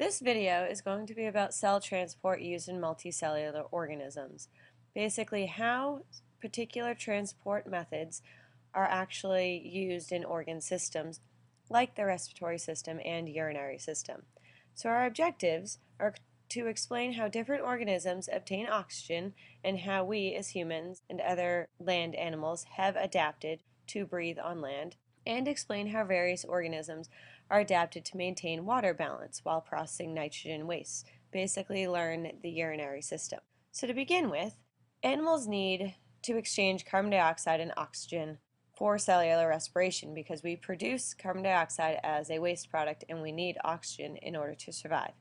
This video is going to be about cell transport used in multicellular organisms. Basically, how particular transport methods are actually used in organ systems like the respiratory system and urinary system. So our objectives are to explain how different organisms obtain oxygen and how we as humans and other land animals have adapted to breathe on land, and explain how various organisms are adapted to maintain water balance while processing nitrogen wastes. Basically, learn the urinary system. So to begin with, animals need to exchange carbon dioxide and oxygen for cellular respiration because we produce carbon dioxide as a waste product and we need oxygen in order to survive.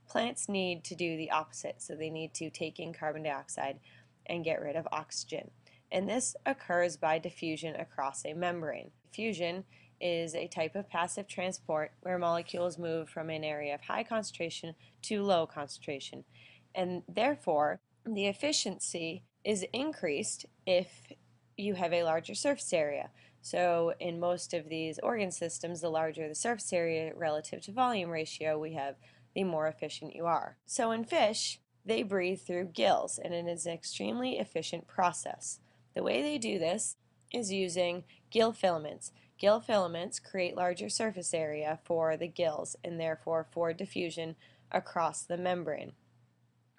Plants need to do the opposite, so they need to take in carbon dioxide and get rid of oxygen. And this occurs by diffusion across a membrane. Diffusion is a type of passive transport where molecules move from an area of high concentration to low concentration. And therefore, the efficiency is increased if you have a larger surface area. So in most of these organ systems, the larger the surface area relative to volume ratio we have, the more efficient you are. So in fish, they breathe through gills, and it is an extremely efficient process. The way they do this is using gill filaments. Gill filaments create larger surface area for the gills and therefore for diffusion across the membrane.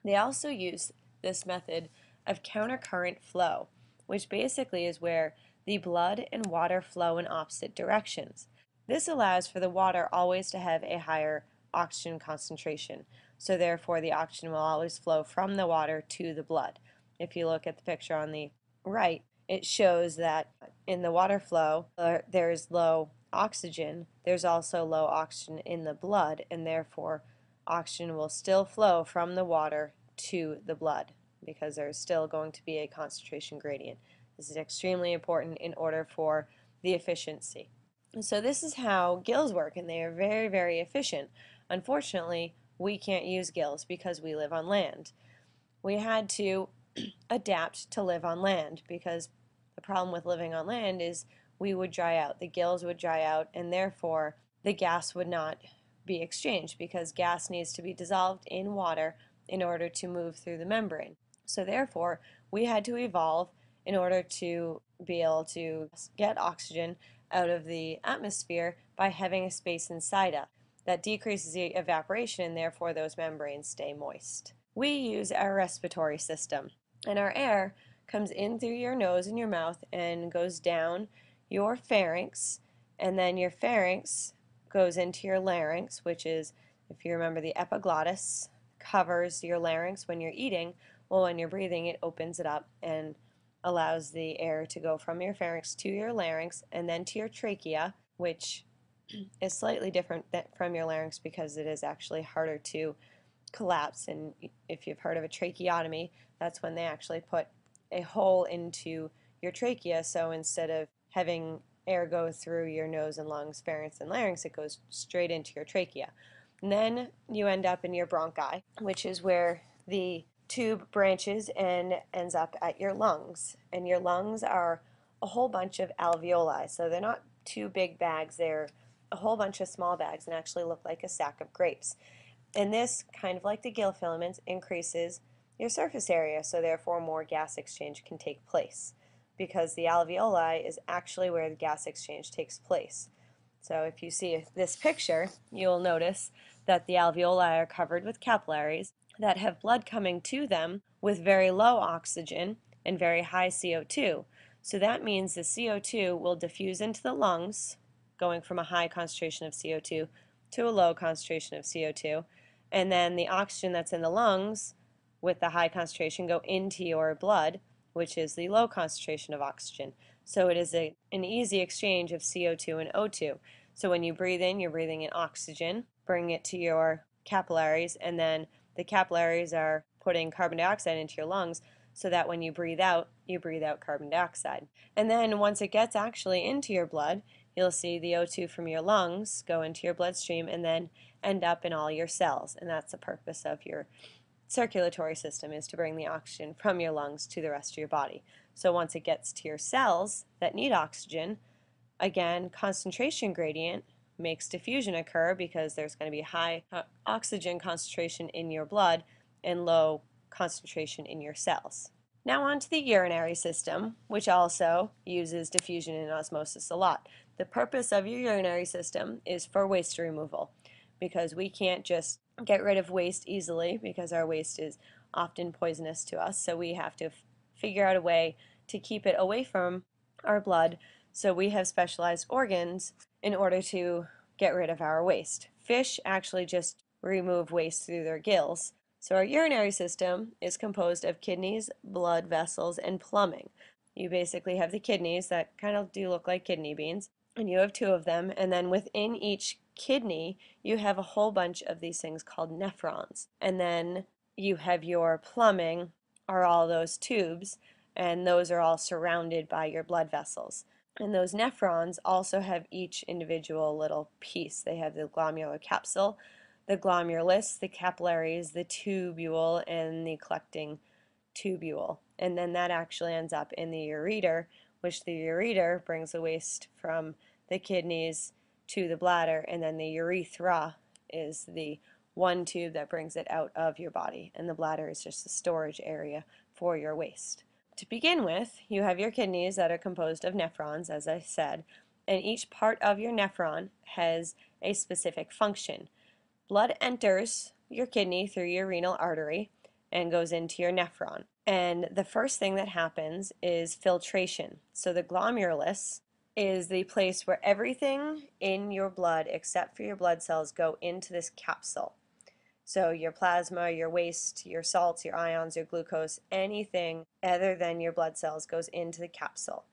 They also use this method of countercurrent flow, which basically is where the blood and water flow in opposite directions. This allows for the water always to have a higher oxygen concentration, so therefore the oxygen will always flow from the water to the blood. If you look at the picture on the right, it shows that in the water flow there's low oxygen. There's also low oxygen in the blood, and therefore oxygen will still flow from the water to the blood because there's still going to be a concentration gradient. This is extremely important in order for the efficiency. And so this is how gills work, and they are very, very efficient. Unfortunately, we can't use gills because we live on land. We had to adapt to live on land because the problem with living on land is we would dry out, the gills would dry out, and therefore the gas would not be exchanged because gas needs to be dissolved in water in order to move through the membrane. So therefore, we had to evolve in order to be able to get oxygen out of the atmosphere by having a space inside it. That decreases the evaporation, and therefore those membranes stay moist. We use our respiratory system, and our air comes in through your nose and your mouth and goes down your pharynx, and then your pharynx goes into your larynx, which is, if you remember, the epiglottis covers your larynx when you're eating. Well, when you're breathing, it opens it up and allows the air to go from your pharynx to your larynx and then to your trachea, which is slightly different from your larynx because it is actually harder to collapse. And if you've heard of a tracheotomy, that's when they actually put a hole into your trachea, so instead of having air go through your nose and lungs, pharynx and larynx, it goes straight into your trachea. And then you end up in your bronchi, which is where the tube branches and ends up at your lungs. And your lungs are a whole bunch of alveoli, so they're not two big bags, they're a whole bunch of small bags and actually look like a sack of grapes. And this, kind of like the gill filaments, increases your surface area, so therefore more gas exchange can take place because the alveoli is actually where the gas exchange takes place. So if you see this picture, you'll notice that the alveoli are covered with capillaries that have blood coming to them with very low oxygen and very high CO2. So that means the CO2 will diffuse into the lungs, going from a high concentration of CO2 to a low concentration of CO2, and then the oxygen that's in the lungs with the high concentration go into your blood, which is the low concentration of oxygen. So it is an easy exchange of CO2 and O2. So when you breathe in, you're breathing in oxygen, bringing it to your capillaries, and then the capillaries are putting carbon dioxide into your lungs so that when you breathe out carbon dioxide. And then once it gets actually into your blood, you'll see the O2 from your lungs go into your bloodstream and then end up in all your cells. And that's the purpose of your circulatory system, is to bring the oxygen from your lungs to the rest of your body. So once it gets to your cells that need oxygen, again, concentration gradient makes diffusion occur because there's going to be high oxygen concentration in your blood and low concentration in your cells. Now on to the urinary system, which also uses diffusion and osmosis a lot. The purpose of your urinary system is for waste removal, because we can't just get rid of waste easily because our waste is often poisonous to us, so we have to figure out a way to keep it away from our blood, so we have specialized organs in order to get rid of our waste. Fish actually just remove waste through their gills. So our urinary system is composed of kidneys, blood vessels, and plumbing. You basically have the kidneys that kind of do look like kidney beans, and you have two of them, and then within each kidney you have a whole bunch of these things called nephrons. And then you have your plumbing, are all those tubes, and those are all surrounded by your blood vessels. And those nephrons also have each individual little piece. They have the glomerular capsule, the glomerulus, the capillaries, the tubule, and the collecting tubule. And then that actually ends up in the ureter, which the ureter brings the waste from the kidneys to the bladder, and then the urethra is the one tube that brings it out of your body, and the bladder is just the storage area for your waste. To begin with, you have your kidneys that are composed of nephrons, as I said, and each part of your nephron has a specific function. Blood enters your kidney through your renal artery and goes into your nephron. And the first thing that happens is filtration. So the glomerulus is the place where everything in your blood except for your blood cells go into this capsule. So your plasma, your waste, your salts, your ions, your glucose, anything other than your blood cells goes into the capsule.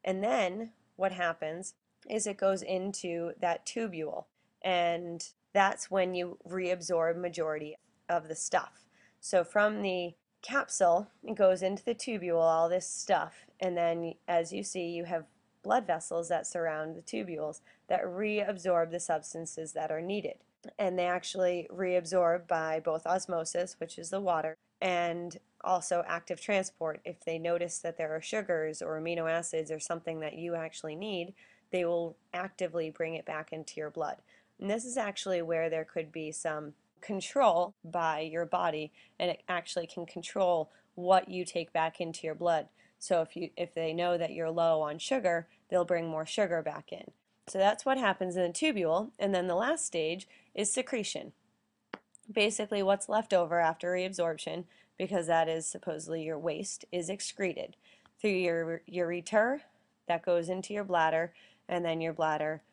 And then what happens is it goes into that tubule, and that's when you reabsorb majority of the stuff. So from the capsule, it goes into the tubule, all this stuff, and then as you see, you have blood vessels that surround the tubules that reabsorb the substances that are needed. And they actually reabsorb by both osmosis, which is the water, and also active transport. If they notice that there are sugars or amino acids or something that you actually need, they will actively bring it back into your blood. And this is actually where there could be some control by your body, and it actually can control what you take back into your blood. So if they know that you're low on sugar, they'll bring more sugar back in. So that's what happens in the tubule, and then the last stage is secretion. Basically what's left over after reabsorption, because that is supposedly your waste, is excreted through your ureter, that goes into your bladder, and then your bladder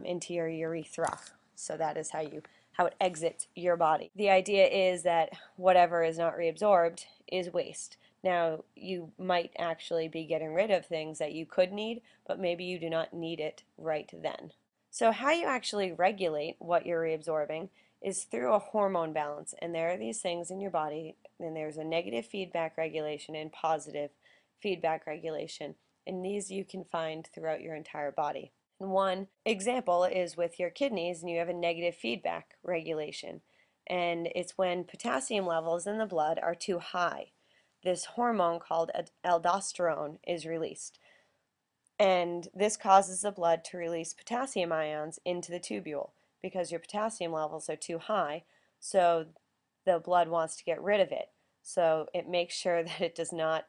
into your urethra. So that is how it exits your body. The idea is that whatever is not reabsorbed is waste. Now, you might actually be getting rid of things that you could need, but maybe you do not need it right then. So how you actually regulate what you're reabsorbing is through a hormone balance. And there are these things in your body, and there's a negative feedback regulation and positive feedback regulation. And these you can find throughout your entire body. And one example is with your kidneys, and you have a negative feedback regulation. And it's when potassium levels in the blood are too high. This hormone called aldosterone is released. And this causes the blood to release potassium ions into the tubule because your potassium levels are too high, so the blood wants to get rid of it. So it makes sure that it does not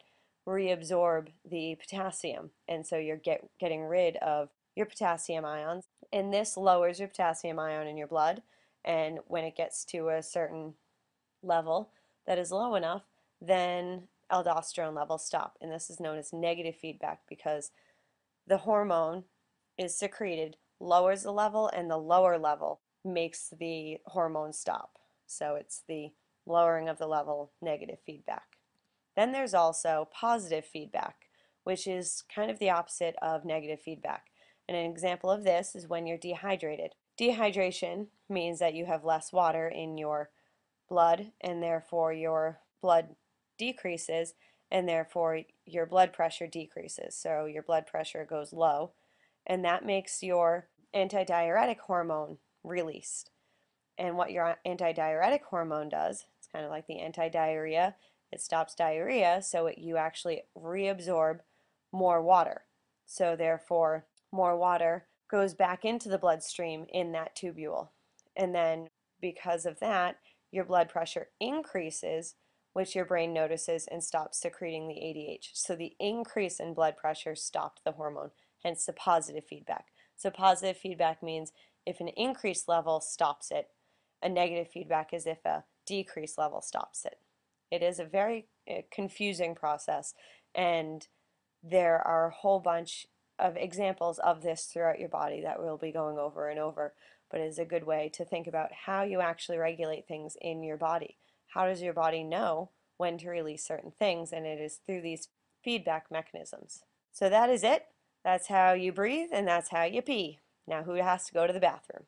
reabsorb the potassium, and so you're getting rid of your potassium ions. And this lowers your potassium ion in your blood, and when it gets to a certain level that is low enough, then aldosterone levels stop. And this is known as negative feedback because the hormone is secreted, lowers the level, and the lower level makes the hormone stop. So it's the lowering of the level, negative feedback. Then there's also positive feedback, which is kind of the opposite of negative feedback. And an example of this is when you're dehydrated. Dehydration means that you have less water in your blood, and therefore your blood decreases, and therefore your blood pressure decreases. So your blood pressure goes low, and that makes your antidiuretic hormone released. And what your antidiuretic hormone does, it's kind of like the anti-diarrhea, it stops diarrhea, so you actually reabsorb more water. So therefore, more water goes back into the bloodstream in that tubule. And then because of that, your blood pressure increases, which your brain notices and stops secreting the ADH. So the increase in blood pressure stopped the hormone, hence the positive feedback. So positive feedback means if an increased level stops it, a negative feedback is if a decreased level stops it. It is a very confusing process, and there are a whole bunch of examples of this throughout your body that we'll be going over and over, but it is a good way to think about how you actually regulate things in your body. How does your body know when to release certain things? And it is through these feedback mechanisms. So that is it. That's how you breathe and that's how you pee. Now, who has to go to the bathroom?